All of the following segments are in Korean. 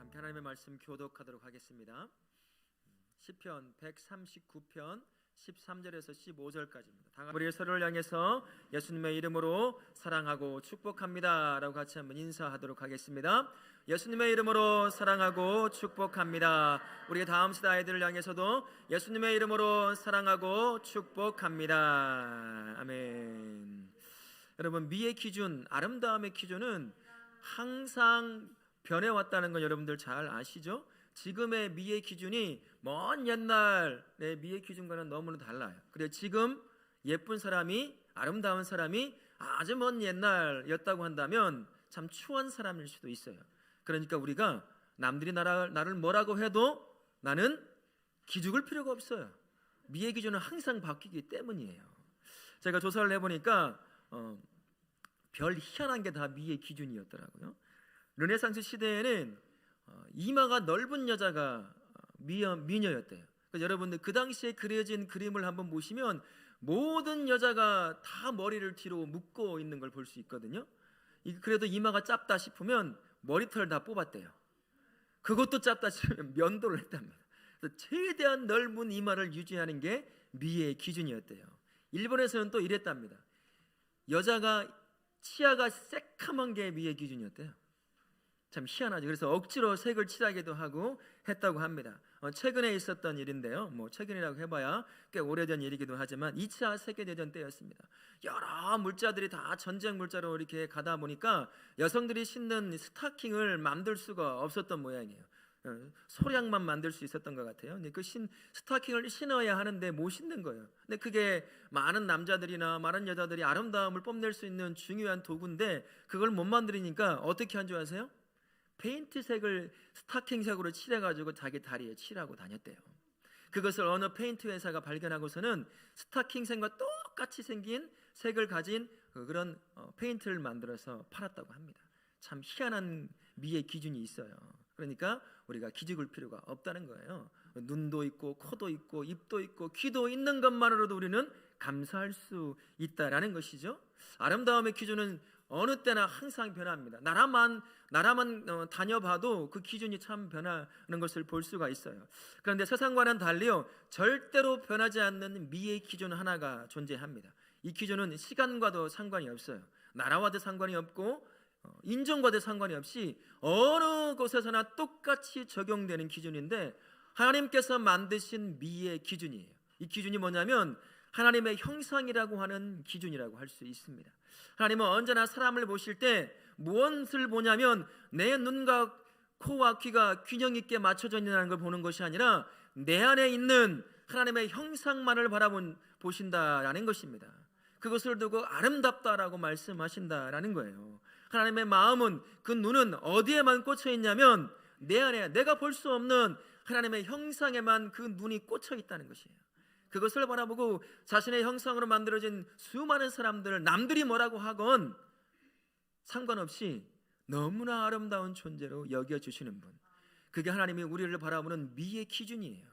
함께 하나님의 말씀 교독하도록 하겠습니다. 시편 139편 13절에서 15절까지입니다. 다 우리 서로를 향해서 예수님의 이름으로 사랑하고 축복합니다 라고 같이 한번 인사하도록 하겠습니다. 예수님의 이름으로 사랑하고 축복합니다. 우리 다음 세대 아이들을 향해서도 예수님의 이름으로 사랑하고 축복합니다. 아멘. 여러분, 미의 기준, 아름다움의 기준은 항상 변해왔다는 건 여러분들 잘 아시죠? 지금의 미의 기준이 먼 옛날의 미의 기준과는 너무나 달라요. 그래서 지금 예쁜 사람이, 아름다운 사람이 아주 먼 옛날이었다고 한다면 참 추한 사람일 수도 있어요. 그러니까 우리가 남들이 나를 뭐라고 해도 나는 기죽을 필요가 없어요. 미의 기준은 항상 바뀌기 때문이에요. 제가 조사를 해보니까 별 희한한 게 다 미의 기준이었더라고요. 르네상스 시대에는 이마가 넓은 여자가 미녀였대요. 그래서 여러분들 그 당시에 그려진 그림을 한번 보시면 모든 여자가 다 머리를 뒤로 묶고 있는 걸 볼 수 있거든요. 그래도 이마가 짧다 싶으면 머리털 다 뽑았대요. 그것도 짧다 싶으면 면도를 했답니다. 그래서 최대한 넓은 이마를 유지하는 게 미의 기준이었대요. 일본에서는 또 이랬답니다. 여자가 치아가 새카만 게 미의 기준이었대요. 참 희한하죠. 그래서 억지로 색을 칠하기도 하고 했다고 합니다. 최근에 있었던 일인데요. 최근이라고 해봐야 꽤 오래전 일이기도 하지만 2차 세계대전 때였습니다. 여러 물자들이 다 전쟁 물자로 이렇게 가다 보니까 여성들이 신는 스타킹을 만들 수가 없었던 모양이에요. 소량만 만들 수 있었던 것 같아요. 근데 그 스타킹을 신어야 하는데 못 신는 거예요. 근데 그게 많은 남자들이나 많은 여자들이 아름다움을 뽐낼 수 있는 중요한 도구인데 그걸 못 만들으니까 어떻게 한 줄 아세요? 페인트색을 스타킹색으로 칠해가지고 자기 다리에 칠하고 다녔대요. 그것을 어느 페인트 회사가 발견하고서는 스타킹색과 똑같이 생긴 색을 가진 그런 페인트를 만들어서 팔았다고 합니다. 참 희한한 미의 기준이 있어요. 그러니까 우리가 기죽을 필요가 없다는 거예요. 눈도 있고 코도 있고 입도 있고 귀도 있는 것만으로도 우리는 감사할 수 있다라는 것이죠. 아름다움의 기준은 어느 때나 항상 변합니다. 나라만 다녀봐도 그 기준이 참 변하는 것을 볼 수가 있어요. 그런데 세상과는 달리요, 절대로 변하지 않는 미의 기준 하나가 존재합니다. 이 기준은 시간과도 상관이 없어요. 나라와도 상관이 없고 인종과도 상관이 없이 어느 곳에서나 똑같이 적용되는 기준인데 하나님께서 만드신 미의 기준이에요. 이 기준이 뭐냐면 하나님의 형상이라고 하는 기준이라고 할 수 있습니다. 하나님은 언제나 사람을 보실 때 무엇을 보냐면 내 눈과 코와 귀가 균형 있게 맞춰져 있는 걸 보는 것이 아니라 내 안에 있는 하나님의 형상만을 보신다라는 것입니다. 그것을 두고 아름답다라고 말씀하신다라는 거예요. 하나님의 마음은, 그 눈은 어디에만 꽂혀 있냐면 내 안에 내가 볼 수 없는 하나님의 형상에만 그 눈이 꽂혀 있다는 것이에요. 그것을 바라보고 자신의 형상으로 만들어진 수많은 사람들을 남들이 뭐라고 하건 상관없이 너무나 아름다운 존재로 여겨주시는 분, 그게 하나님이 우리를 바라보는 미의 기준이에요.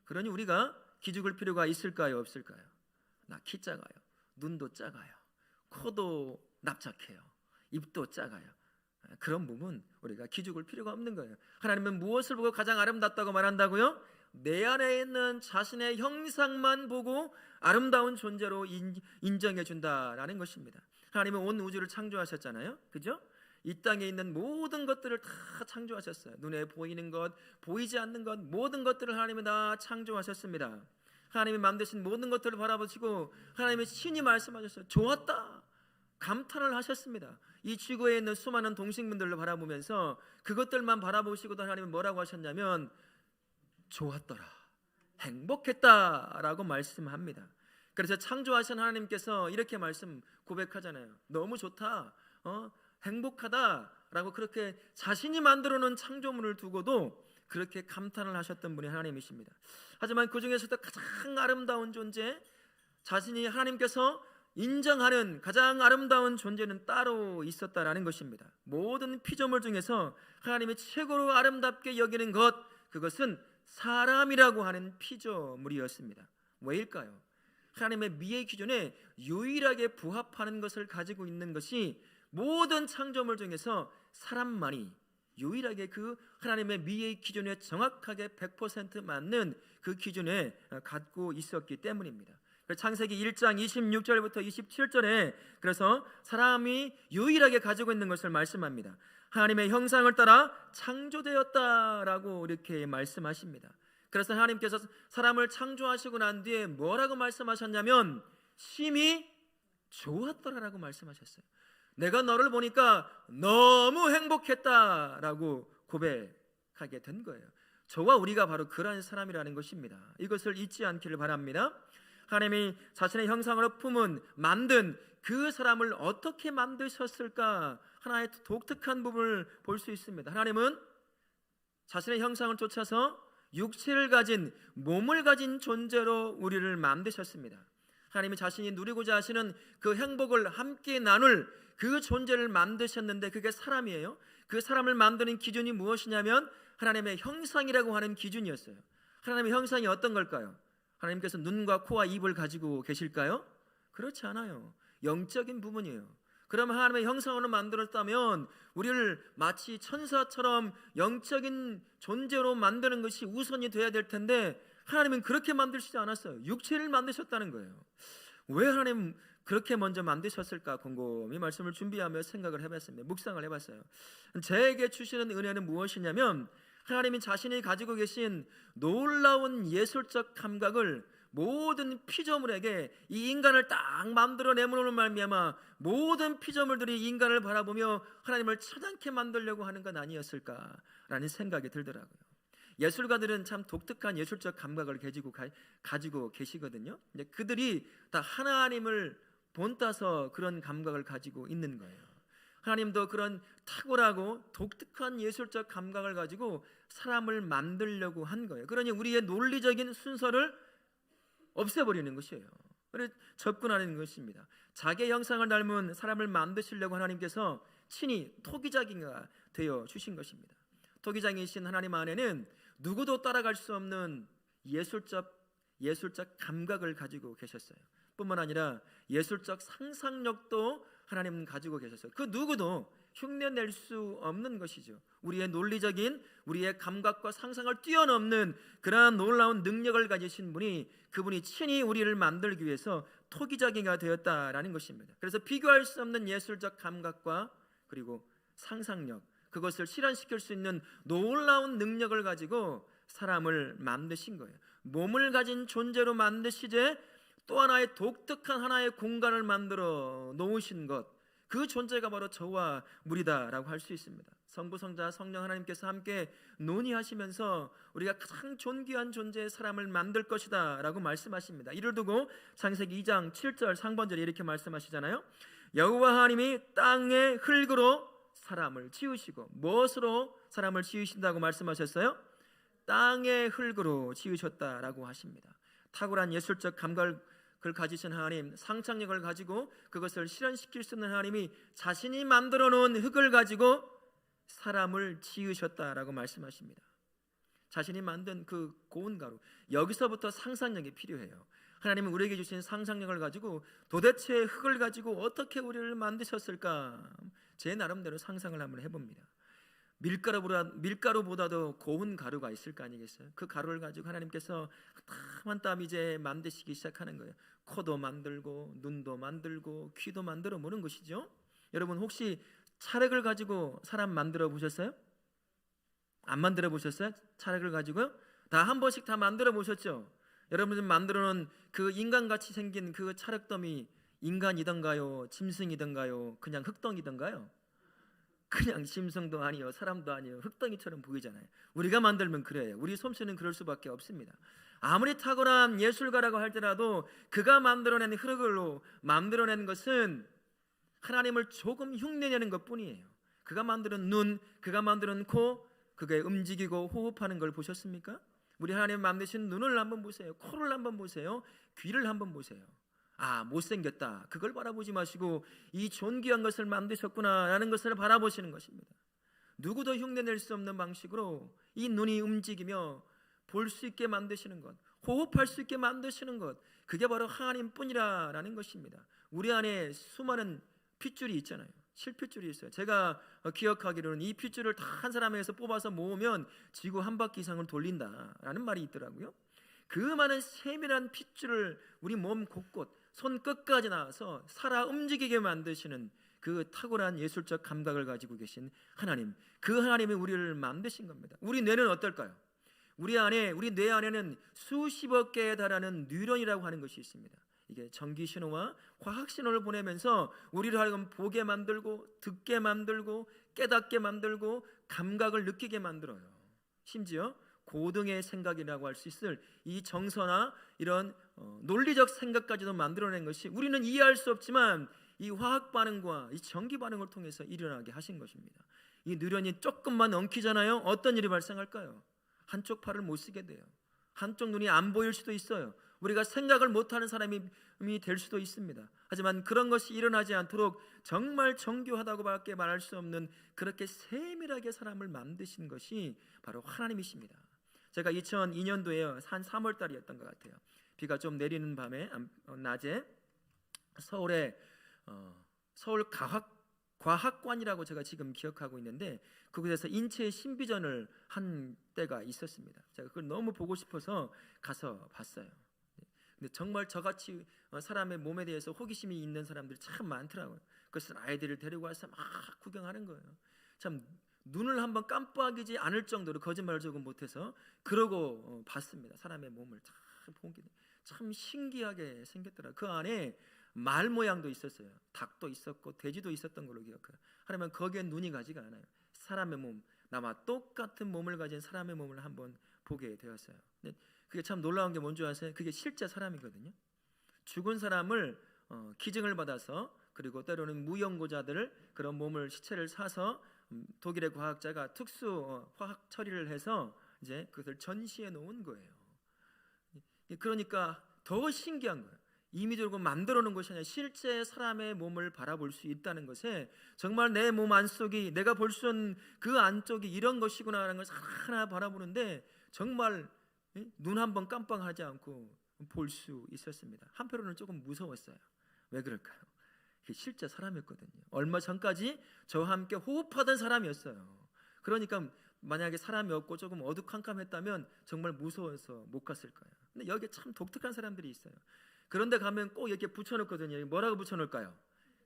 그러니 우리가 기죽을 필요가 있을까요, 없을까요? 나 키 작아요, 눈도 작아요, 코도 납작해요, 입도 작아요. 그런 부분 우리가 기죽을 필요가 없는 거예요. 하나님은 무엇을 보고 가장 아름답다고 말한다고요? 내 안에 있는 자신의 형상만 보고 아름다운 존재로 인정해 준다라는 것입니다. 하나님은 온 우주를 창조하셨잖아요, 그죠? 이 땅에 있는 모든 것들을 다 창조하셨어요. 눈에 보이는 것, 보이지 않는 것, 모든 것들을 하나님이 다 창조하셨습니다. 하나님이 만드신 모든 것들을 바라보시고 하나님의 신이 말씀하셨어요. 좋았다, 감탄을 하셨습니다. 이 지구에 있는 수많은 동식물들을 바라보면서 그것들만 바라보시고도 하나님은 뭐라고 하셨냐면 좋았더라, 행복했다라고 말씀합니다. 그래서 창조하신 하나님께서 이렇게 고백하잖아요. 너무 좋다, 행복하다라고 그렇게 자신이 만들어 놓은 창조물을 두고도 그렇게 감탄을 하셨던 분이 하나님이십니다. 하지만 그 중에서도 가장 아름다운 존재, 자신이 하나님께서 인정하는 가장 아름다운 존재는 따로 있었다라는 것입니다. 모든 피조물 중에서 하나님이 최고로 아름답게 여기는 것, 그것은 사람이라고 하는 피조물이었습니다. 왜일까요? 하나님의 미의 기준에 유일하게 부합하는 것을 가지고 있는 것이 모든 창조물 중에서 사람만이 유일하게 그 하나님의 미의 기준에 정확하게 100% 맞는 그 기준에 갖고 있었기 때문입니다. 창세기 1장 26절부터 27절에 그래서 사람이 유일하게 가지고 있는 것을 말씀합니다. 하나님의 형상을 따라 창조되었다라고 이렇게 말씀하십니다. 그래서 하나님께서 사람을 창조하시고 난 뒤에 뭐라고 말씀하셨냐면 심히 좋았더라라고 말씀하셨어요. 내가 너를 보니까 너무 행복했다라고 고백하게 된 거예요. 저와 우리가 바로 그러한 사람이라는 것입니다. 이것을 잊지 않기를 바랍니다. 하나님이 자신의 형상으로 품은 만든 그 사람을 어떻게 만드셨을까 하나의 독특한 부분을 볼 수 있습니다. 하나님은 자신의 형상을 쫓아서 육체를 가진 몸을 가진 존재로 우리를 만드셨습니다. 하나님이 자신이 누리고자 하시는 그 행복을 함께 나눌 그 존재를 만드셨는데 그게 사람이에요. 그 사람을 만드는 기준이 무엇이냐면 하나님의 형상이라고 하는 기준이었어요. 하나님의 형상이 어떤 걸까요? 하나님께서 눈과 코와 입을 가지고 계실까요? 그렇지 않아요. 영적인 부분이에요. 그러면 하나님의 형상으로 만들었다면 우리를 마치 천사처럼 영적인 존재로 만드는 것이 우선이 돼야 될 텐데 하나님은 그렇게 만드시지 않았어요. 육체를 만드셨다는 거예요. 왜 하나님 그렇게 먼저 만드셨을까 곰곰이 말씀을 준비하며 생각을 해봤습니다. 묵상을 해봤어요. 저에게 주시는 은혜는 무엇이냐면 하나님이 자신이 가지고 계신 놀라운 예술적 감각을 모든 피조물에게 이 인간을 딱 만들어내므로 말미암아 모든 피조물들이 인간을 바라보며 하나님을 찬양케 만들려고 하는 건 아니었을까라는 생각이 들더라고요. 예술가들은 참 독특한 예술적 감각을 가지고 계시거든요. 그들이 다 하나님을 본따서 그런 감각을 가지고 있는 거예요. 하나님도 그런 탁월하고 독특한 예술적 감각을 가지고 사람을 만들려고 한 거예요. 그러니 우리의 논리적인 순서를 없애버리는 것이에요. 그래서 접근하는 것입니다. 자기의 형상을 닮은 사람을 만드시려고 하나님께서 친히 토기장이가 되어 주신 것입니다. 토기장이신 하나님 안에는 누구도 따라갈 수 없는 예술적 감각을 가지고 계셨어요. 뿐만 아니라 예술적 상상력도 하나님은 가지고 계셨어요. 그 누구도 흉내낼 수 없는 것이죠. 우리의 논리적인 우리의 감각과 상상을 뛰어넘는 그러한 놀라운 능력을 가지신 분이 그분이 친히 우리를 만들기 위해서 토기장이가 되었다라는 것입니다. 그래서 비교할 수 없는 예술적 감각과 그리고 상상력 그것을 실현시킬 수 있는 놀라운 능력을 가지고 사람을 만드신 거예요. 몸을 가진 존재로 만드시되 또 하나의 독특한 하나의 공간을 만들어 놓으신 것, 그 존재가 바로 저와 우리다라고 할 수 있습니다. 성부, 성자, 성령 하나님께서 함께 논의하시면서 우리가 가장 존귀한 존재의 사람을 만들 것이다 라고 말씀하십니다. 이를 두고 창세기 2장 7절 상반절에 이렇게 말씀하시잖아요. 여호와 하나님이 땅의 흙으로 사람을 지으시고 무엇으로 사람을 지으신다고 말씀하셨어요? 땅의 흙으로 지으셨다라고 하십니다. 탁월한 예술적 감각을 가지신 하나님, 상상력을 가지고 그것을 실현시킬 수 있는 하나님이 자신이 만들어 놓은 흙을 가지고 사람을 지으셨다라고 말씀하십니다. 자신이 만든 그 고운 가루, 여기서부터 상상력이 필요해요. 하나님은 우리에게 주신 상상력을 가지고 도대체 흙을 가지고 어떻게 우리를 만드셨을까? 제 나름대로 상상을 한번 해봅니다. 밀가루보다도 고운 가루가 있을 거 아니겠어요? 그 가루를 가지고 하나님께서 땀 땀 이제 만드시기 시작하는 거예요. 코도 만들고 눈도 만들고 귀도 만들어 보는 것이죠. 여러분 혹시 찰흙을 가지고 사람 만들어 보셨어요? 안 만들어 보셨어요? 찰흙을 가지고요? 다 한 번씩 다 만들어 보셨죠? 여러분들 만들어 놓은 그 인간같이 생긴 그 찰흙더미 인간이던가요? 짐승이던가요? 그냥 흙덩이던가요? 그냥 짐승도 아니요 사람도 아니요 흙덩이처럼 보이잖아요. 우리가 만들면 그래요. 우리 솜씨는 그럴 수밖에 없습니다. 아무리 탁월한 예술가라고 할지라도 그가 만들어낸 흙으로 만들어낸 것은 하나님을 조금 흉내내는 것뿐이에요. 그가 만드는 눈, 그가 만드는 코, 그게 움직이고 호흡하는 걸 보셨습니까? 우리 하나님 만드신 눈을 한번 보세요. 코를 한번 보세요. 귀를 한번 보세요. 아, 못생겼다. 그걸 바라보지 마시고 이 존귀한 것을 만드셨구나 라는 것을 바라보시는 것입니다. 누구도 흉내낼 수 없는 방식으로 이 눈이 움직이며 볼 수 있게 만드시는 것, 호흡할 수 있게 만드시는 것, 그게 바로 하나님뿐이라는 것입니다. 우리 안에 수많은 핏줄이 있잖아요. 실핏줄이 있어요. 제가 기억하기로는 이 핏줄을 다 한 사람에게서 뽑아서 모으면 지구 한 바퀴 이상을 돌린다라는 말이 있더라고요. 그 많은 세밀한 핏줄을 우리 몸 곳곳 손끝까지 나와서 살아 움직이게 만드시는 그 탁월한 예술적 감각을 가지고 계신 하나님, 그 하나님이 우리를 만드신 겁니다. 우리 뇌는 어떨까요? 우리 뇌 안에는 수십억 개에 달하는 뉴런이라고 하는 것이 있습니다. 이게 전기 신호와 화학 신호를 보내면서 우리를 하여금 보게 만들고 듣게 만들고 깨닫게 만들고 감각을 느끼게 만들어요. 심지어 고등의 생각이라고 할 수 있을 이 정서나 이런 논리적 생각까지도 만들어낸 것이 우리는 이해할 수 없지만 이 화학 반응과 이 전기 반응을 통해서 일어나게 하신 것입니다. 이 뉴런이 조금만 엉키잖아요. 어떤 일이 발생할까요? 한쪽 팔을 못 쓰게 돼요. 한쪽 눈이 안 보일 수도 있어요. 우리가 생각을 못하는 사람이 될 수도 있습니다. 하지만 그런 것이 일어나지 않도록 정말 정교하다고밖에 말할 수 없는 그렇게 세밀하게 사람을 만드신 것이 바로 하나님이십니다. 제가 2002년도에 한 3월 달이었던 것 같아요. 비가 좀 내리는 밤에 낮에 서울에 서울 과학관이라고 제가 지금 기억하고 있는데 그곳에서 인체 신비전을 한 때가 있었습니다. 제가 그걸 너무 보고 싶어서 가서 봤어요. 근데 정말 저같이 사람의 몸에 대해서 호기심이 있는 사람들이 참 많더라고요. 그것은 아이들을 데리고 와서 막 구경하는 거예요. 참 눈을 한번 깜빡이지 않을 정도로 거짓말을 조금 못해서 그러고 봤습니다. 사람의 몸을 참 신기하게 생겼더라. 그 안에 말 모양도 있었어요. 닭도 있었고 돼지도 있었던 걸로 기억해요. 하지만 거기에 눈이 가지가 않아요. 사람의 몸, 나와 똑같은 몸을 가진 사람의 몸을 한번 보게 되었어요. 근데 그게 참 놀라운 게 뭔지 아세요? 그게 실제 사람이거든요. 죽은 사람을 기증을 받아서 그리고 때로는 무연고자들을 그런 몸을 시체를 사서 독일의 과학자가 특수 화학 처리를 해서 이제 그것을 전시해 놓은 거예요. 그러니까 더 신기한 거예요. 임의적으로 만들어 놓은 것이 아니라 실제 사람의 몸을 바라볼 수 있다는 것에 정말 내 몸 안속이 내가 볼 수 있는 그 안쪽이 이런 것이구나 하는 것을 하나 바라보는데 정말 눈 한 번 깜빡하지 않고 볼 수 있었습니다. 한편으로는 조금 무서웠어요. 왜 그럴까요? 그게 실제 사람이었거든요. 얼마 전까지 저와 함께 호흡하던 사람이었어요. 그러니까 만약에 사람이 없고 조금 어두컴컴했다면 정말 무서워서 못 갔을 거예요. 근데 여기에 참 독특한 사람들이 있어요. 그런데 가면 꼭 이렇게 붙여놓거든요. 뭐라고 붙여놓을까요?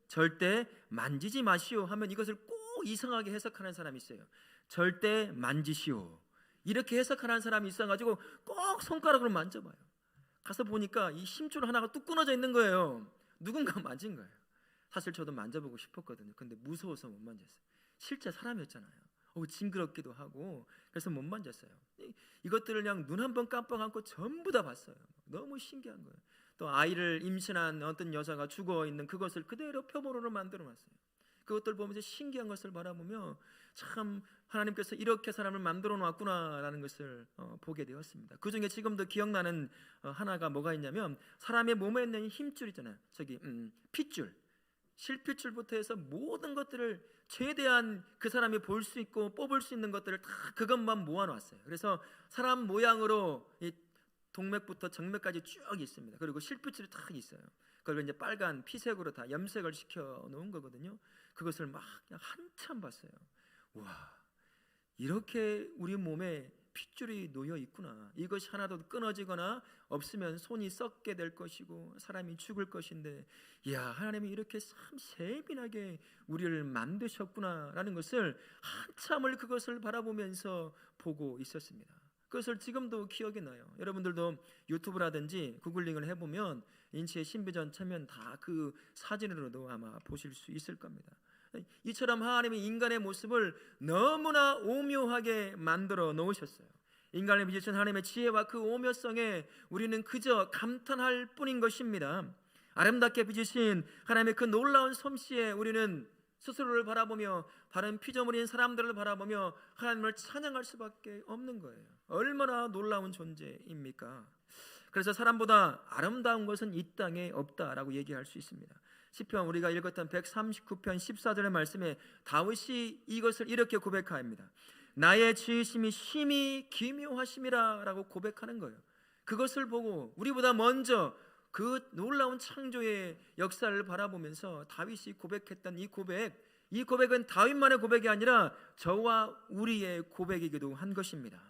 절대 만지지 마시오 하면 이것을 꼭 이상하게 해석하는 사람이 있어요. 절대 만지시오 이렇게 해석하는 사람이 있어가지고 꼭 손가락으로 만져봐요. 가서 보니까 이 심줄 하나가 뚝 끊어져 있는 거예요. 누군가 만진 거예요. 사실 저도 만져보고 싶었거든요. 근데 무서워서 못 만졌어요. 실제 사람이었잖아요. 징그럽기도 하고 그래서 못 만졌어요. 이것들을 그냥 눈 한 번 깜빡 않고 전부 다 봤어요. 너무 신기한 거예요. 또 아이를 임신한 어떤 여자가 죽어 있는 그것을 그대로 표본으로 만들어 놨어요. 그것들 보면서 신기한 것을 바라보며 참 하나님께서 이렇게 사람을 만들어 놨구나라는 것을 보게 되었습니다. 그 중에 지금도 기억나는 하나가 뭐가 있냐면 사람의 몸에 있는 힘줄 있잖아요. 핏줄, 실핏줄부터 해서 모든 것들을 최대한 그 사람이 볼 수 있고 뽑을 수 있는 것들을 다 그것만 모아놨어요. 그래서 사람 모양으로 이 동맥부터 정맥까지 쭉 있습니다. 그리고 실핏줄이 딱 있어요. 그걸 이제 빨간 피색으로 다 염색을 시켜 놓은 거거든요. 그것을 막 그냥 한참 봤어요. 와, 이렇게 우리 몸에 핏줄이 놓여 있구나. 이것이 하나도 끊어지거나 없으면 손이 썩게 될 것이고 사람이 죽을 것인데, 이야, 하나님이 이렇게 참 세밀하게 우리를 만드셨구나라는 것을 한참을 그것을 바라보면서 보고 있었습니다. 그것을 지금도 기억이 나요. 여러분들도 유튜브라든지 구글링을 해보면 인체의 신비전 치면 다 그 사진으로도 아마 보실 수 있을 겁니다. 이처럼 하나님이 인간의 모습을 너무나 오묘하게 만들어 놓으셨어요. 인간을 빚으신 하나님의 지혜와 그 오묘성에 우리는 그저 감탄할 뿐인 것입니다. 아름답게 빚으신 하나님의 그 놀라운 솜씨에 우리는 스스로를 바라보며 다른 피조물인 사람들을 바라보며 하나님을 찬양할 수밖에 없는 거예요. 얼마나 놀라운 존재입니까? 그래서 사람보다 아름다운 것은 이 땅에 없다라고 얘기할 수 있습니다. 시편 우리가 읽었던 139편 14절의 말씀에 다윗이 이것을 이렇게 고백합니다. 나의 지으심이 심히 기묘하심이라 라고 고백하는 거예요. 그것을 보고 우리보다 먼저 그 놀라운 창조의 역사를 바라보면서 다윗이 고백했던 이 고백, 이 고백은 다윗만의 고백이 아니라 저와 우리의 고백이기도 한 것입니다.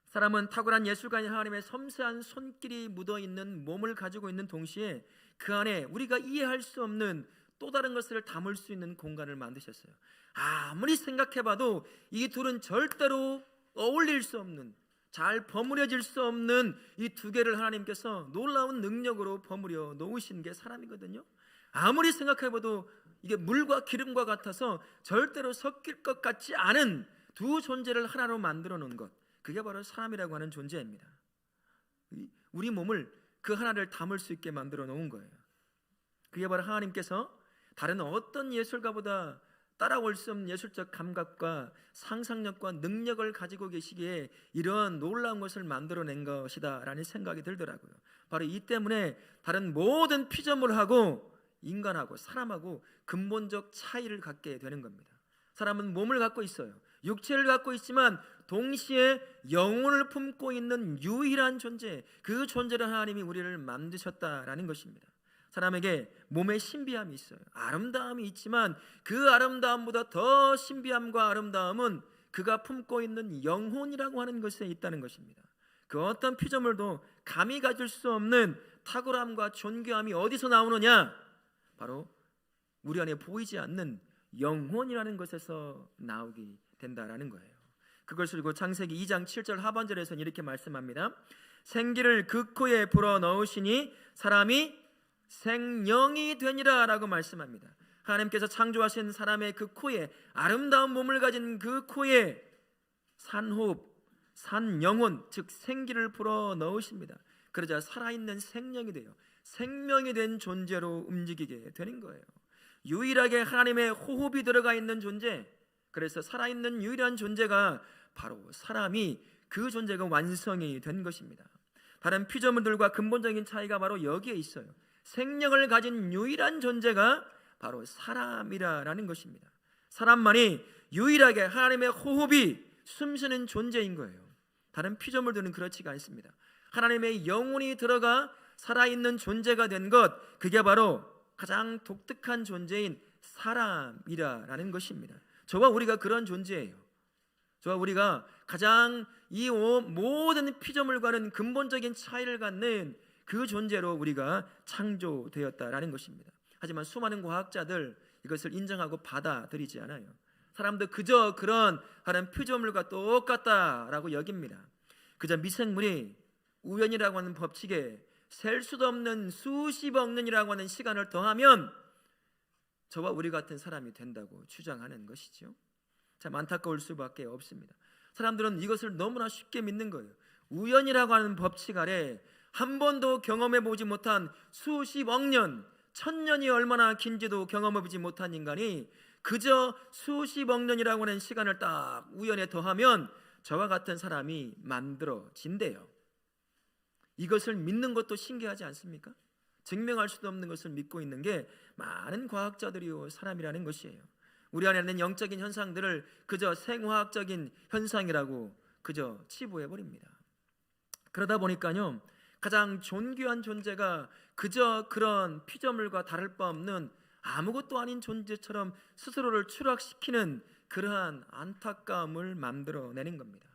사람은 탁월한 예술가인 하나님의 섬세한 손길이 묻어있는 몸을 가지고 있는 동시에 그 안에 우리가 이해할 수 없는 또 다른 것을 담을 수 있는 공간을 만드셨어요. 아무리 생각해봐도 이 둘은 절대로 어울릴 수 없는, 잘 버무려질 수 없는 이 두 개를 하나님께서 놀라운 능력으로 버무려 놓으신 게 사람이거든요. 아무리 생각해봐도 이게 물과 기름과 같아서 절대로 섞일 것 같지 않은 두 존재를 하나로 만들어 놓은 것, 그게 바로 사람이라고 하는 존재입니다. 우리 몸을 그 하나를 담을 수 있게 만들어 놓은 거예요. 그게 바로 하나님께서 다른 어떤 예술가보다 따라올 수 없는 예술적 감각과 상상력과 능력을 가지고 계시기에 이런 놀라운 것을 만들어낸 것이다 라는 생각이 들더라고요. 바로 이 때문에 다른 모든 피조물하고 인간하고 사람하고 근본적 차이를 갖게 되는 겁니다. 사람은 몸을 갖고 있어요. 육체를 갖고 있지만 동시에 영혼을 품고 있는 유일한 존재, 그 존재를 하나님이 우리를 만드셨다라는 것입니다. 사람에게 몸에 신비함이 있어요. 아름다움이 있지만 그 아름다움보다 더 신비함과 아름다움은 그가 품고 있는 영혼이라고 하는 것에 있다는 것입니다. 그 어떤 피조물도 감히 가질 수 없는 탁월함과 존귀함이 어디서 나오느냐? 바로 우리 안에 보이지 않는 영혼이라는 것에서 나오게 된다라는 거예요. 그것을 그리고 창세기 2장 7절 하반절에서는 이렇게 말씀합니다. 생기를 그 코에 불어 넣으시니 사람이 생령이 되니라 라고 말씀합니다. 하나님께서 창조하신 사람의 그 코에, 아름다운 몸을 가진 그 코에 산호흡, 산영혼, 즉 생기를 불어 넣으십니다. 그러자 살아있는 생명이 돼요. 생명이 된 존재로 움직이게 되는 거예요. 유일하게 하나님의 호흡이 들어가 있는 존재, 그래서 살아있는 유일한 존재가 바로 사람이, 그 존재가 완성이 된 것입니다. 다른 피조물들과 근본적인 차이가 바로 여기에 있어요. 생명을 가진 유일한 존재가 바로 사람이라는 것입니다. 사람만이 유일하게 하나님의 호흡이 숨쉬는 존재인 거예요. 다른 피조물들은 그렇지가 않습니다. 하나님의 영혼이 들어가 살아있는 존재가 된 것, 그게 바로 가장 독특한 존재인 사람이라는 것입니다. 저와 우리가 그런 존재예요. 저와 우리가 가장 이 모든 피조물과는 근본적인 차이를 갖는 그 존재로 우리가 창조되었다라는 것입니다. 하지만 수많은 과학자들 이것을 인정하고 받아들이지 않아요. 사람도 그저 그런 다른 피조물과 똑같다라고 여깁니다. 그저 미생물이 우연이라고 하는 법칙에 셀 수도 없는 수십억 년이라고 하는 시간을 더하면 저와 우리 같은 사람이 된다고 주장하는 것이죠. 참 안타까울 수밖에 없습니다. 사람들은 이것을 너무나 쉽게 믿는 거예요. 우연이라고 하는 법칙 아래 한 번도 경험해 보지 못한 수십억 년, 천년이 얼마나 긴지도 경험해 보지 못한 인간이 그저 수십억 년이라고 하는 시간을 딱 우연에 더하면 저와 같은 사람이 만들어진대요. 이것을 믿는 것도 신기하지 않습니까? 증명할 수도 없는 것을 믿고 있는 게 많은 과학자들이요 사람이라는 것이에요. 우리 안에 있는 영적인 현상들을 그저 생화학적인 현상이라고 그저 치부해버립니다. 그러다 보니까요, 가장 존귀한 존재가 그저 그런 피조물과 다를 바 없는 아무것도 아닌 존재처럼 스스로를 추락시키는 그러한 안타까움을 만들어내는 겁니다.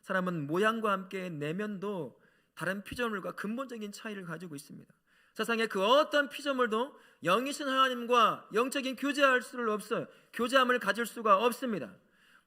사람은 모양과 함께 내면도 다른 피조물과 근본적인 차이를 가지고 있습니다. 세상에 그 어떤 피조물도 영이신 하나님과 영적인 교제할 수 없어요. 교제함을 가질 수가 없습니다.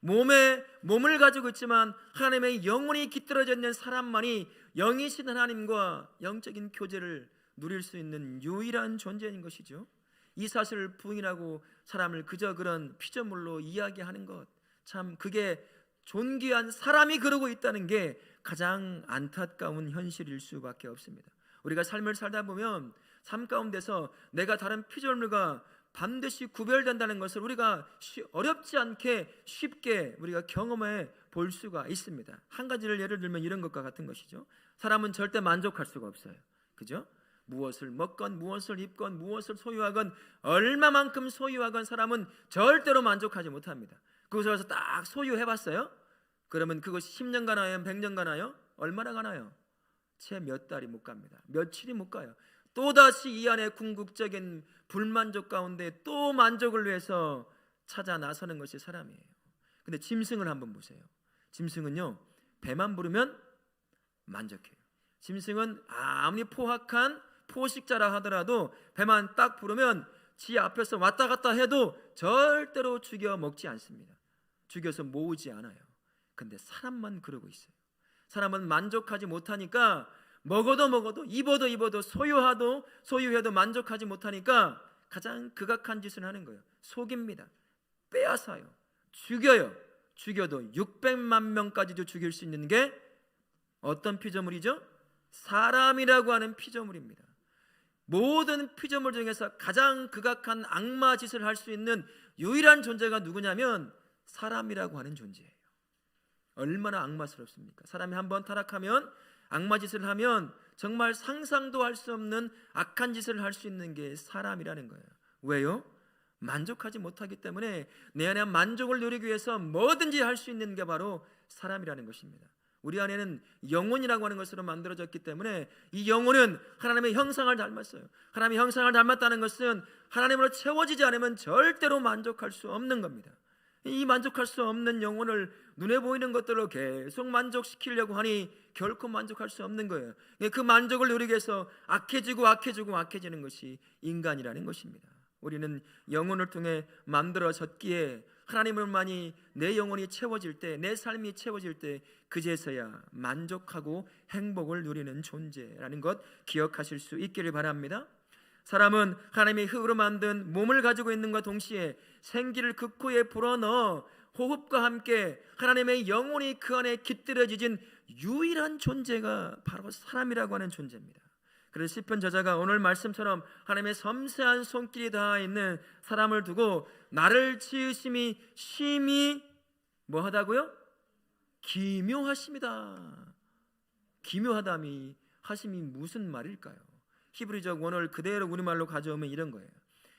몸을 가지고 있지만 하나님의 영혼이 깃들어져 있는 사람만이 영이신 하나님과 영적인 교제를 누릴 수 있는 유일한 존재인 것이죠. 이 사실을 부인하고 사람을 그저 그런 피조물로 이야기하는 것, 참 그게 존귀한 사람이 그러고 있다는 게 가장 안타까운 현실일 수밖에 없습니다. 우리가 삶을 살다 보면 삶 가운데서 내가 다른 피조물과 반드시 구별된다는 것을 우리가 어렵지 않게 쉽게 우리가 경험해 볼 수가 있습니다. 한 가지를 예를 들면 이런 것과 같은 것이죠. 사람은 절대 만족할 수가 없어요. 그죠? 무엇을 먹건 무엇을 입건 무엇을 소유하건 얼마만큼 소유하건 사람은 절대로 만족하지 못합니다. 그것을 가서 딱 소유해봤어요? 그러면 그것이 10년 가나요? 100년 가나요? 얼마나 가나요? 채 몇 달이 못 갑니다. 며칠이 못 가요. 또다시 이 안에 궁극적인 불만족 가운데 또 만족을 위해서 찾아 나서는 것이 사람이에요. 근데 짐승을 한번 보세요. 짐승은요, 배만 부르면 만족해요. 짐승은 아무리 포악한 포식자라 하더라도 배만 딱 부르면 지 앞에서 왔다 갔다 해도 절대로 죽여 먹지 않습니다. 죽여서 모으지 않아요. 근데 사람만 그러고 있어요. 사람은 만족하지 못하니까 먹어도 입어도 소유해도 만족하지 못하니까 가장 극악한 짓을 하는 거예요. 속입니다. 빼앗아요. 죽여요. 죽여도 600만 명까지도 죽일 수 있는 게 어떤 피조물이죠? 사람이라고 하는 피조물입니다. 모든 피조물 중에서 가장 극악한 악마 짓을 할 수 있는 유일한 존재가 누구냐면 사람이라고 하는 존재예요. 얼마나 악마스럽습니까? 사람이 한번 타락하면, 악마 짓을 하면 정말 상상도 할 수 없는 악한 짓을 할 수 있는 게 사람이라는 거예요. 왜요? 만족하지 못하기 때문에 내 안에 만족을 누리기 위해서 뭐든지 할 수 있는 게 바로 사람이라는 것입니다. 우리 안에는 영혼이라고 하는 것으로 만들어졌기 때문에 이 영혼은 하나님의 형상을 닮았어요. 하나님의 형상을 닮았다는 것은 하나님으로 채워지지 않으면 절대로 만족할 수 없는 겁니다. 이 만족할 수 없는 영혼을 눈에 보이는 것들로 계속 만족시키려고 하니 결코 만족할 수 없는 거예요. 그 만족을 누리기 위해서 악해지는 것이 인간이라는 것입니다. 우리는 영혼을 통해 만들어졌기에 하나님을만이 내 영혼이 채워질 때, 내 삶이 채워질 때 그제서야 만족하고 행복을 누리는 존재라는 것 기억하실 수 있기를 바랍니다. 사람은 하나님의 흙으로 만든 몸을 가지고 있는과 동시에 생기를 그 코에 불어넣어 호흡과 함께 하나님의 영혼이 그 안에 깃들여진 유일한 존재가 바로 사람이라고 하는 존재입니다. 그래서 시편 저자가 오늘 말씀처럼 하나님의 섬세한 손길이 닿아 있는 사람을 두고 나를 지으심이 심히 뭐하다고요? 기묘하십니다. 기묘하다미 하심이 무슨 말일까요? 히브리적 원어를 그대로 우리말로 가져오면 이런 거예요.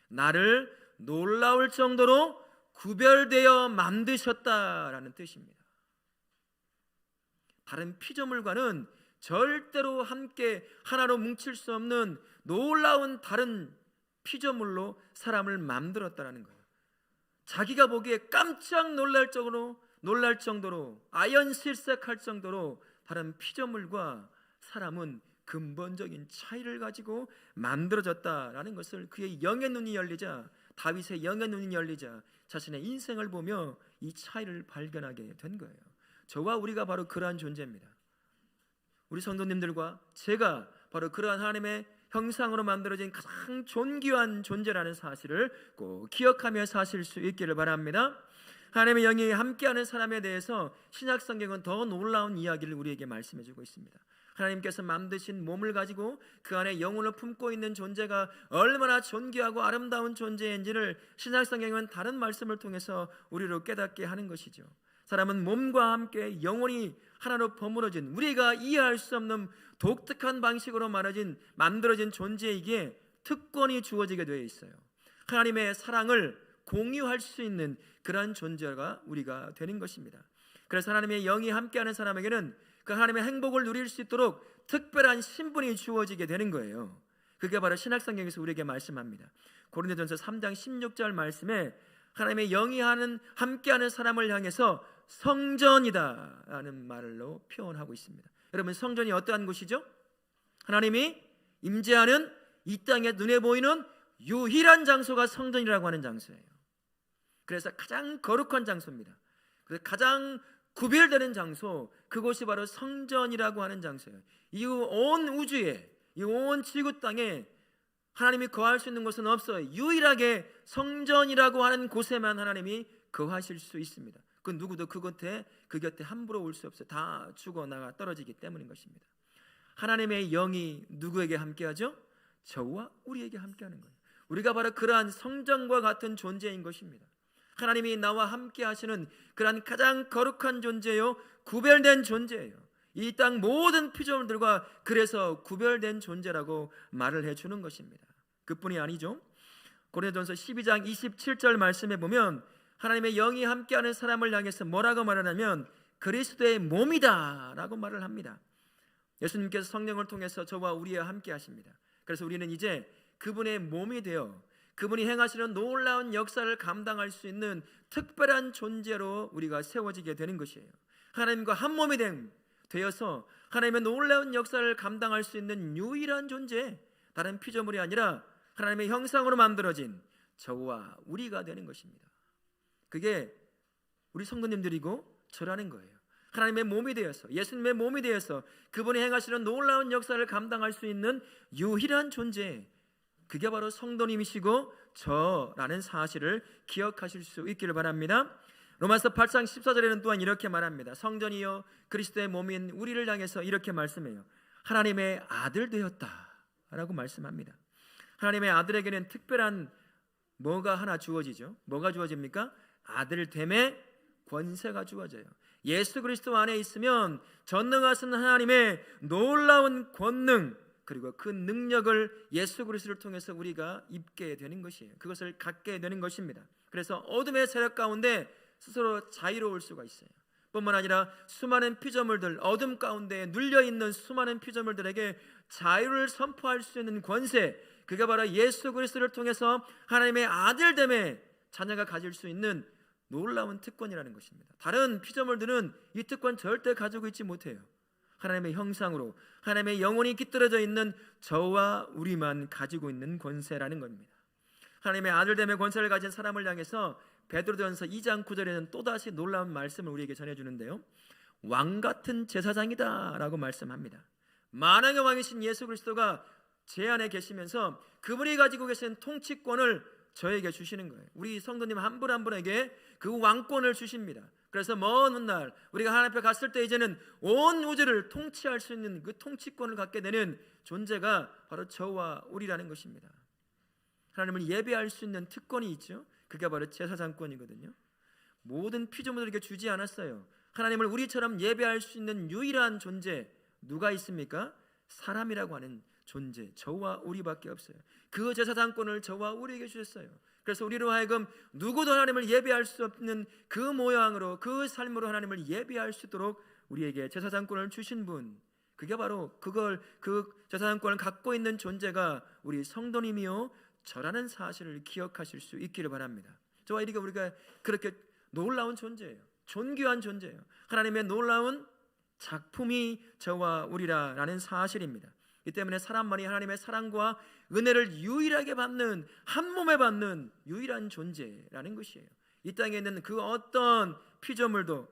나를 놀라울 정도로 구별되어 만드셨다라는 뜻입니다. 다른 피조물과는 절대로 함께 하나로 뭉칠 수 없는 놀라운 다른 피조물로 사람을 만들었다는 거예요. 자기가 보기에 깜짝 놀랄 정도로 아연실색할 정도로 다른 피조물과 사람은 근본적인 차이를 가지고 만들어졌다라는 것을 그의 영의 눈이 열리자, 다윗의 영의 눈이 열리자 자신의 인생을 보며 이 차이를 발견하게 된 거예요. 저와 우리가 바로 그러한 존재입니다. 우리 성도님들과 제가 바로 그러한 하나님의 형상으로 만들어진 가장 존귀한 존재라는 사실을 꼭 기억하며 사실 수 있기를 바랍니다. 하나님의 영이 함께하는 사람에 대해서 신약 성경은 더 놀라운 이야기를 우리에게 말씀해 주고 있습니다. 하나님께서 만드신 몸을 가지고 그 안에 영혼을 품고 있는 존재가 얼마나 존귀하고 아름다운 존재인지를 신약 성경은 다른 말씀을 통해서 우리로 깨닫게 하는 것이죠. 사람은 몸과 함께 영혼이 하나로 버무러진, 우리가 이해할 수 없는 독특한 방식으로 만들어진 존재이기에 특권이 주어지게 되어 있어요. 하나님의 사랑을 공유할 수 있는 그러한 존재가 우리가 되는 것입니다. 그래서 하나님의 영이 함께하는 사람에게는 그 하나님의 행복을 누릴 수 있도록 특별한 신분이 주어지게 되는 거예요. 그게 바로 신약성경에서 우리에게 말씀합니다. 고린도전서 3장 16절 말씀에 하나님의 영이 함께하는 사람을 향해서 성전이다 라는 말로 표현하고 있습니다. 여러분, 성전이 어떠한 곳이죠? 하나님이 임재하는 이 땅에 눈에 보이는 유일한 장소가 성전이라고 하는 장소예요. 그래서 가장 거룩한 장소입니다. 그래서 가장 구별되는 장소, 그곳이 바로 성전이라고 하는 장소예요. 이 온 우주에, 이 온 지구 땅에 하나님이 거할 수 있는 곳은 없어요. 유일하게 성전이라고 하는 곳에만 하나님이 거하실 수 있습니다. 그 누구도 그 곁에 함부로 올 수 없어요. 다 죽어나가 떨어지기 때문인 것입니다. 하나님의 영이 누구에게 함께하죠? 저와 우리에게 함께하는 거예요. 우리가 바로 그러한 성전과 같은 존재인 것입니다. 하나님이 나와 함께 하시는 그러한 가장 거룩한 존재요, 구별된 존재예요. 이 땅 모든 피조물들과 그래서 구별된 존재라고 말을 해주는 것입니다. 그뿐이 아니죠. 고린도전서 12장 27절 말씀에 보면 하나님의 영이 함께하는 사람을 향해서 뭐라고 말하냐면 그리스도의 몸이다 라고 말을 합니다. 예수님께서 성령을 통해서 저와 우리와 함께 하십니다. 그래서 우리는 이제 그분의 몸이 되어 그분이 행하시는 놀라운 역사를 감당할 수 있는 특별한 존재로 우리가 세워지게 되는 것이에요. 하나님과 한 몸이 되어서 하나님의 놀라운 역사를 감당할 수 있는 유일한 존재, 다른 피조물이 아니라 하나님의 형상으로 만들어진 저와 우리가 되는 것입니다. 그게 우리 성도님들이고 저라는 거예요. 하나님의 몸이 되어서, 예수님의 몸이 되어서 그분이 행하시는 놀라운 역사를 감당할 수 있는 유일한 존재, 그게 바로 성도님이시고 저라는 사실을 기억하실 수 있기를 바랍니다. 로마서 8장 14절에는 또한 이렇게 말합니다. 성전이여 그리스도의 몸인 우리를 향해서 이렇게 말씀해요. 하나님의 아들 되었다 라고 말씀합니다. 하나님의 아들에게는 특별한 뭐가 하나 주어지죠. 뭐가 주어집니까? 아들됨의 권세가 주어져요. 예수 그리스도 안에 있으면 전능하신 하나님의 놀라운 권능, 그리고 그 능력을 예수 그리스도를 통해서 우리가 입게 되는 것이에요. 그것을 갖게 되는 것입니다. 그래서 어둠의 세력 가운데 스스로 자유로울 수가 있어요. 뿐만 아니라 수많은 피조물들, 어둠 가운데 눌려있는 수많은 피조물들에게 자유를 선포할 수 있는 권세, 그게 바로 예수 그리스도를 통해서 하나님의 아들됨의 자녀가 가질 수 있는 놀라운 특권이라는 것입니다. 다른 피조물들은 이 특권 절대 가지고 있지 못해요. 하나님의 형상으로 하나님의 영혼이 깃들어져 있는 저와 우리만 가지고 있는 권세라는 겁니다. 하나님의 아들됨의 권세를 가진 사람을 향해서 베드로전서 2장 9절에는 또다시 놀라운 말씀을 우리에게 전해주는데요, 왕같은 제사장이다 라고 말씀합니다. 만왕의 왕이신 예수 그리스도가 제 안에 계시면서 그분이 가지고 계신 통치권을 저에게 주시는 거예요. 우리 성도님 한 분 한 분에게 그 왕권을 주십니다. 그래서 먼 훗날 우리가 하나님 앞에 갔을 때 이제는 온 우주를 통치할 수 있는 그 통치권을 갖게 되는 존재가 바로 저와 우리라는 것입니다. 하나님을 예배할 수 있는 특권이 있죠. 그게 바로 제사장권이거든요. 모든 피조물들에게 주지 않았어요. 하나님을 우리처럼 예배할 수 있는 유일한 존재 누가 있습니까? 사람이라고 하는 존재, 저와 우리밖에 없어요. 그 제사장권을 저와 우리에게 주셨어요. 그래서 우리로 하여금 누구도 하나님을 예배할 수 없는 그 모양으로, 그 삶으로 하나님을 예배할 수 있도록 우리에게 제사장권을 주신 분, 그게 바로 그 제사장권을 갖고 있는 존재가 우리 성도님이요 저라는 사실을 기억하실 수 있기를 바랍니다. 저와 우리가 그렇게 놀라운 존재예요. 존귀한 존재예요. 하나님의 놀라운 작품이 저와 우리라는 사실입니다. 이 때문에 사람만이 하나님의 사랑과 은혜를 유일하게 받는, 한 몸에 받는 유일한 존재라는 것이에요. 이 땅에 있는 그 어떤 피조물도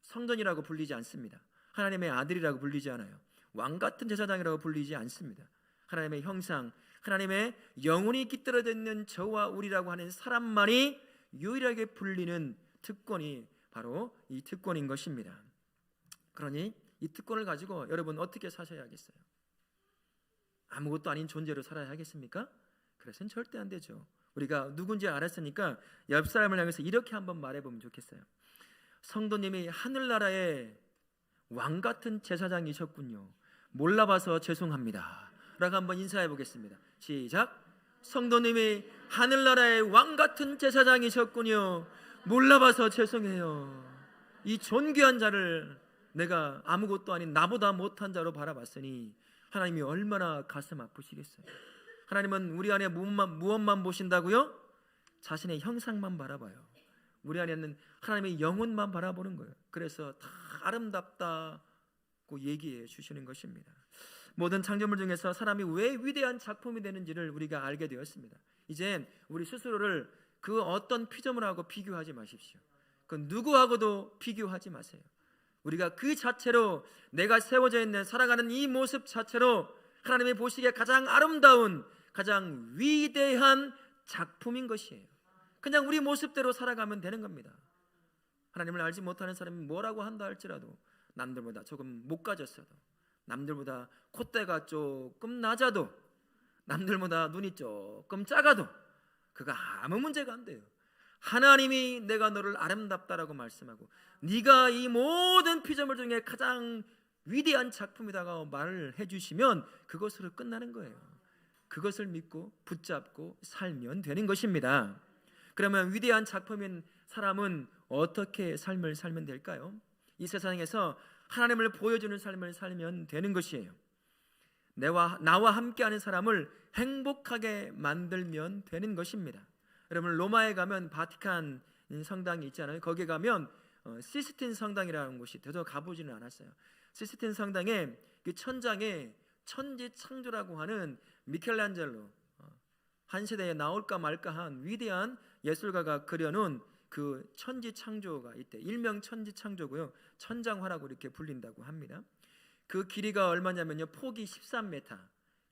성전이라고 불리지 않습니다. 하나님의 아들이라고 불리지 않아요. 왕같은 제사장이라고 불리지 않습니다. 하나님의 형상, 하나님의 영혼이 깃들어져 있는 저와 우리라고 하는 사람만이 유일하게 불리는 특권이 바로 이 특권인 것입니다. 그러니 이 특권을 가지고 여러분 어떻게 사셔야겠어요? 아무것도 아닌 존재로 살아야 하겠습니까? 그래서는 절대 안 되죠. 우리가 누군지 알았으니까 옆 사람을 향해서 이렇게 한번 말해보면 좋겠어요. 성도님이 하늘나라의 왕같은 제사장이셨군요. 몰라봐서 죄송합니다 라고 한번 인사해 보겠습니다. 시작. 성도님이 하늘나라의 왕같은 제사장이셨군요. 몰라봐서 죄송해요. 이 존귀한 자를 내가 아무것도 아닌 나보다 못한 자로 바라봤으니 하나님이 얼마나 가슴 아프시겠어요. 하나님은 우리 안에 무엇만 보신다고요? 자신의 형상만 바라봐요. 우리 안에는 하나님의 영혼만 바라보는 거예요. 그래서 다 아름답다고 얘기해 주시는 것입니다. 모든 창조물 중에서 사람이 왜 위대한 작품이 되는지를 우리가 알게 되었습니다. 이젠 우리 스스로를 그 어떤 피조물하고 비교하지 마십시오. 그 누구하고도 비교하지 마세요. 우리가 그 자체로, 내가 세워져 있는 살아가는 이 모습 자체로 하나님이 보시기에 가장 아름다운, 가장 위대한 작품인 것이에요. 그냥 우리 모습대로 살아가면 되는 겁니다. 하나님을 알지 못하는 사람이 뭐라고 한다 할지라도, 남들보다 조금 못 가졌어도, 남들보다 콧대가 조금 낮아도, 남들보다 눈이 조금 작아도 그거 아무 문제가 안 돼요. 하나님이 내가 너를 아름답다라고 말씀하고 네가 이 모든 피조물 중에 가장 위대한 작품이다가 말을 해주시면 그것으로 끝나는 거예요. 그것을 믿고 붙잡고 살면 되는 것입니다. 그러면 위대한 작품인 사람은 어떻게 삶을 살면 될까요? 이 세상에서 하나님을 보여주는 삶을 살면 되는 것이에요. 나와 함께하는 사람을 행복하게 만들면 되는 것입니다. 여러분, 로마에 가면 바티칸 성당이 있잖아요. 거기에 가면 시스틴 성당이라는 곳이, 저도 가보지는 않았어요. 시스틴 성당에 그 천장에 천지창조라고 하는 미켈란젤로, 한 세대에 나올까 말까한 위대한 예술가가 그려놓은 그 천지창조가 있대. 일명 천지창조고요, 천장화라고 이렇게 불린다고 합니다. 그 길이가 얼마냐면요, 폭이 13m,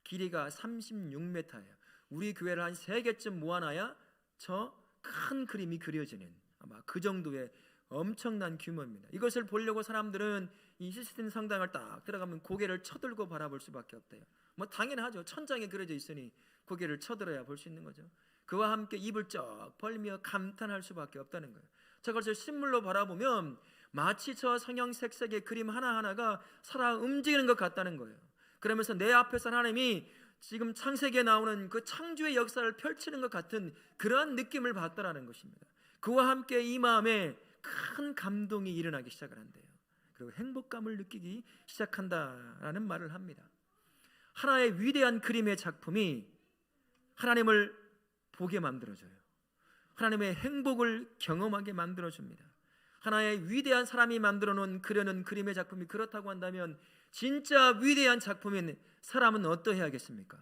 길이가 36m예요. 우리 교회를 한 3개쯤 모아놔야 저 큰 그림이 그려지는, 아마 그 정도의 엄청난 규모입니다. 이것을 보려고 사람들은 이 시스틴 성당을 딱 들어가면 고개를 쳐들고 바라볼 수밖에 없대요. 뭐 당연하죠. 천장에 그려져 있으니 고개를 쳐들어야 볼 수 있는 거죠. 그와 함께 입을 쩍 벌리며 감탄할 수밖에 없다는 거예요. 저것을 신물로 바라보면 마치 저 성형색색의 그림 하나하나가 살아 움직이는 것 같다는 거예요. 그러면서 내 앞에서 하나님이 지금 창세기에 나오는 그 창조의 역사를 펼치는 것 같은 그러한 느낌을 받더라는 것입니다. 그와 함께 이 마음에 큰 감동이 일어나기 시작을 한대요. 그리고 행복감을 느끼기 시작한다라는 말을 합니다. 하나의 위대한 그림의 작품이 하나님을 보게 만들어줘요. 하나님의 행복을 경험하게 만들어줍니다. 하나의 위대한 사람이 만들어놓은 그려놓은 그림의 작품이 그렇다고 한다면 진짜 위대한 작품인 사람은 어떠해야겠습니까?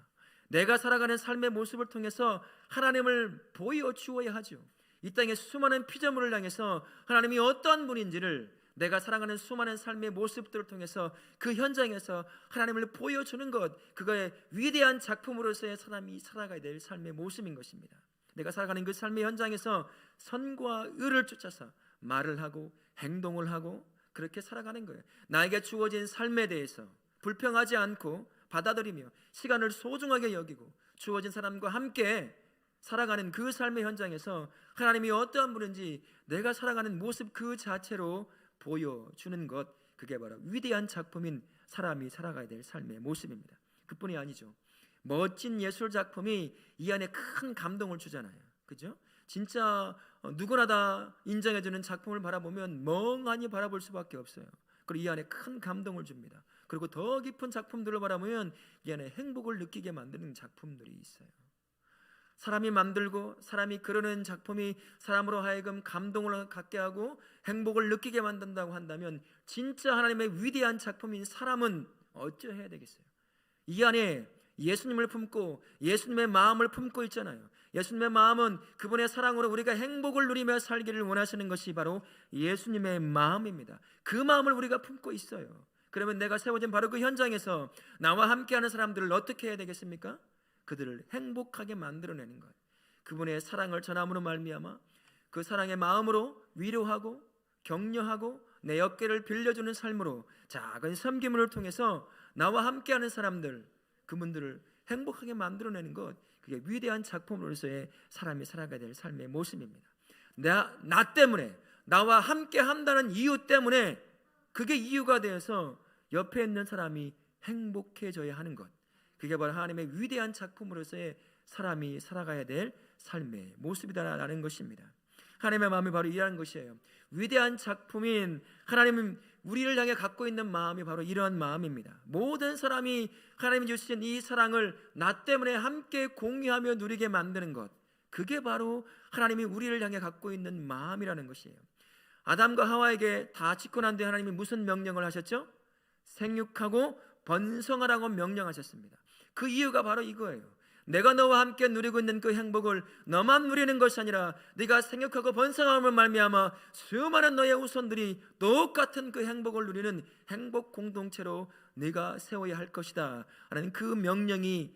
내가 살아가는 삶의 모습을 통해서 하나님을 보여주어야 하죠. 이 땅의 수많은 피조물을 향해서 하나님이 어떤 분인지를 내가 살아가는 수많은 삶의 모습들을 통해서 그 현장에서 하나님을 보여주는 것, 그거의 위대한 작품으로서의 사람이 살아가야 될 삶의 모습인 것입니다. 내가 살아가는 그 삶의 현장에서 선과 의를 쫓아서 말을 하고 행동을 하고 그렇게 살아가는 거예요. 나에게 주어진 삶에 대해서 불평하지 않고 받아들이며 시간을 소중하게 여기고 주어진 사람과 함께 살아가는 그 삶의 현장에서 하나님이 어떠한 분인지 내가 살아가는 모습 그 자체로 보여주는 것, 그게 바로 위대한 작품인 사람이 살아가야 될 삶의 모습입니다. 그뿐이 아니죠. 멋진 예술 작품이 이 안에 큰 감동을 주잖아요. 그죠? 진짜 누구나 다 인정해주는 작품을 바라보면 멍하니 바라볼 수밖에 없어요. 그리고 이 안에 큰 감동을 줍니다. 그리고 더 깊은 작품들을 바라보면 이 안에 행복을 느끼게 만드는 작품들이 있어요. 사람이 만들고 사람이 그려낸 작품이 사람으로 하여금 감동을 갖게 하고 행복을 느끼게 만든다고 한다면 진짜 하나님의 위대한 작품인 사람은 어찌해야 되겠어요? 이 안에 예수님을 품고 예수님의 마음을 품고 있잖아요. 예수님의 마음은 그분의 사랑으로 우리가 행복을 누리며 살기를 원하시는 것이 바로 예수님의 마음입니다. 그 마음을 우리가 품고 있어요. 그러면 내가 세워진 바로 그 현장에서 나와 함께하는 사람들을 어떻게 해야 되겠습니까? 그들을 행복하게 만들어내는 것, 그분의 사랑을 전함으로 말미암아 그 사랑의 마음으로 위로하고 격려하고 내 어깨를 빌려주는 삶으로 작은 섬김을 통해서 나와 함께하는 사람들, 그분들을 행복하게 만들어내는 것, 그게 위대한 작품으로서의 사람이 살아가야 될 삶의 모습입니다. 나 때문에, 나와 함께 한다는 이유 때문에, 그게 이유가 되어서 옆에 있는 사람이 행복해져야 하는 것, 그게 바로 하나님의 위대한 작품으로서의 사람이 살아가야 될 삶의 모습이다라는 것입니다. 하나님의 마음이 바로 이러한 것이에요. 위대한 작품인 하나님은 우리를 향해 갖고 있는 마음이 바로 이러한 마음입니다. 모든 사람이 하나님이 주신 이 사랑을 나 때문에 함께 공유하며 누리게 만드는 것, 그게 바로 하나님이 우리를 향해 갖고 있는 마음이라는 것이에요. 아담과 하와에게 다 짓고 난 뒤에 하나님이 무슨 명령을 하셨죠? 생육하고 번성하라고 명령하셨습니다. 그 이유가 바로 이거예요. 내가 너와 함께 누리고 있는 그 행복을 너만 누리는 것이 아니라 네가 생육하고 번성함을 말미암아 수많은 너의 후손들이 똑같은 그 행복을 누리는 행복 공동체로 네가 세워야 할 것이다 라는 그 명령이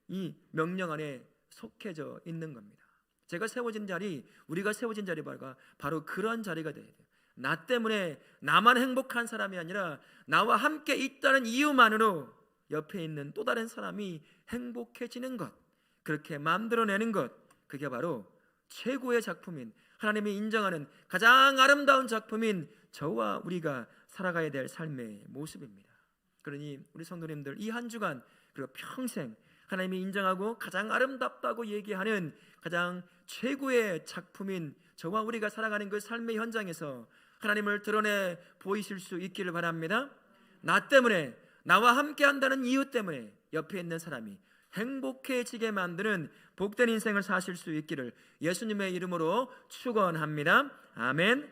이 명령 안에 속해져 있는 겁니다. 제가 세워진 자리, 우리가 세워진 자리가 바로 그런 자리가 돼야 돼요. 나 때문에 나만 행복한 사람이 아니라 나와 함께 있다는 이유만으로 옆에 있는 또 다른 사람이 행복해지는 것, 그렇게 만들어내는 것, 그게 바로 최고의 작품인, 하나님이 인정하는 가장 아름다운 작품인 저와 우리가 살아가야 될 삶의 모습입니다. 그러니 우리 성도님들, 이 한 주간 그리고 평생 하나님이 인정하고 가장 아름답다고 얘기하는 가장 최고의 작품인 저와 우리가 살아가는 그 삶의 현장에서 하나님을 드러내 보이실 수 있기를 바랍니다. 나 때문에, 나와 함께 한다는 이유 때문에 옆에 있는 사람이 행복해지게 만드는 복된 인생을 사실 수 있기를 예수님의 이름으로 축원합니다. 아멘.